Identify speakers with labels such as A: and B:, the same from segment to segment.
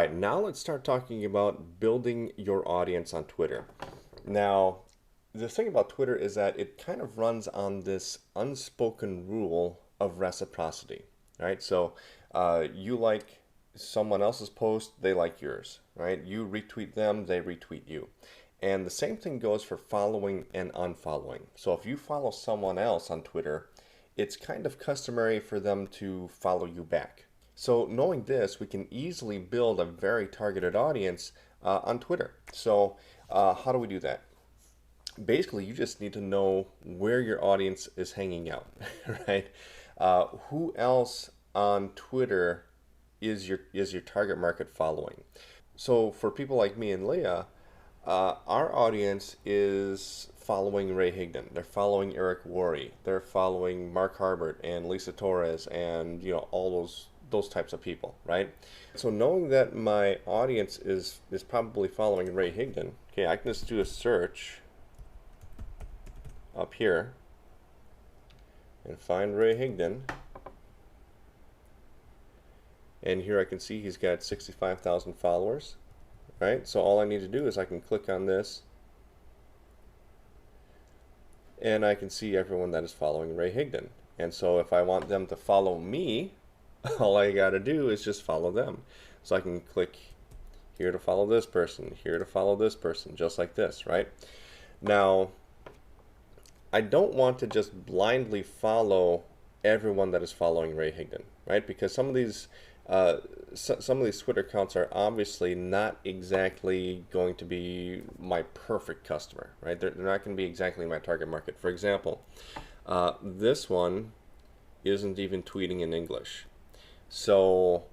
A: right, now let's start talking about building your audience on Twitter. Now, the thing about Twitter is that it kind of runs on this unspoken rule of reciprocity, right? So you like someone else's post, they like yours, right? You retweet them, they retweet you. And the same thing goes for following and unfollowing. So if you follow someone else on Twitter, it's kind of customary for them to follow you back. So knowing this, we can easily build a very targeted audience on Twitter. So how do we do that? Basically, you just need to know where your audience is hanging out, right? Who else on Twitter is your target market following? So for people like me and Leah, our audience is following Ray Higdon. They're following Eric Worre. They're following Mark Harbert and Lisa Torres and all those types of people, right? So knowing that my audience is probably following Ray Higdon, okay, I can just do a search up here and find Ray Higdon. And here I can see he's got 65,000 followers, right? So all I need to do is I can click on this and I can see everyone that is following Ray Higdon. And so if I want them to follow me, all I got to do is just follow them. So I can click here to follow this person, here to follow this person, just like this, right? Now, I don't want to just blindly follow everyone that is following Ray Higdon, right? Because some of these Twitter accounts are obviously not exactly going to be my perfect customer, right? They're not going to be exactly my target market. For example, this one isn't even tweeting in English. So,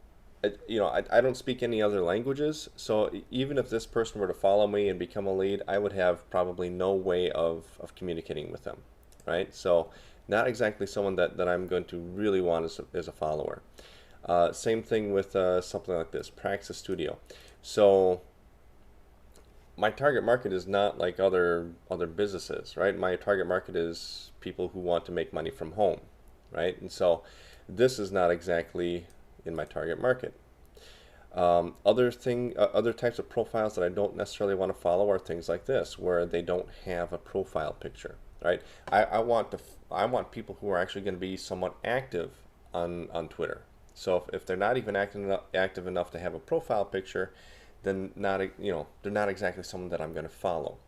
A: I don't speak any other languages. So even if this person were to follow me and become a lead, I would have probably no way of communicating with them, right? So not exactly someone that I'm going to really want as a follower. Same thing with something like this, Praxis Studio. So my target market is not like other businesses, right? My target market is people who want to make money from home, right? And so this is not exactly in my target market. Other types of profiles that I don't necessarily want to follow are things like this, where they don't have a profile picture, right? I want people who are actually going to be somewhat active on Twitter. So if they're not even active enough to have a profile picture, then they're not exactly someone that I'm going to follow.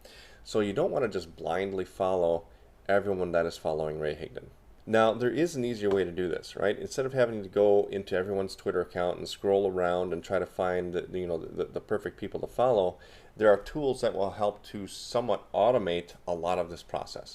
A: So you don't want to just blindly follow everyone that is following Ray Higdon. Now, there is an easier way to do this, right? Instead of having to go into everyone's Twitter account and scroll around and try to find the perfect people to follow, there are tools that will help to somewhat automate a lot of this process.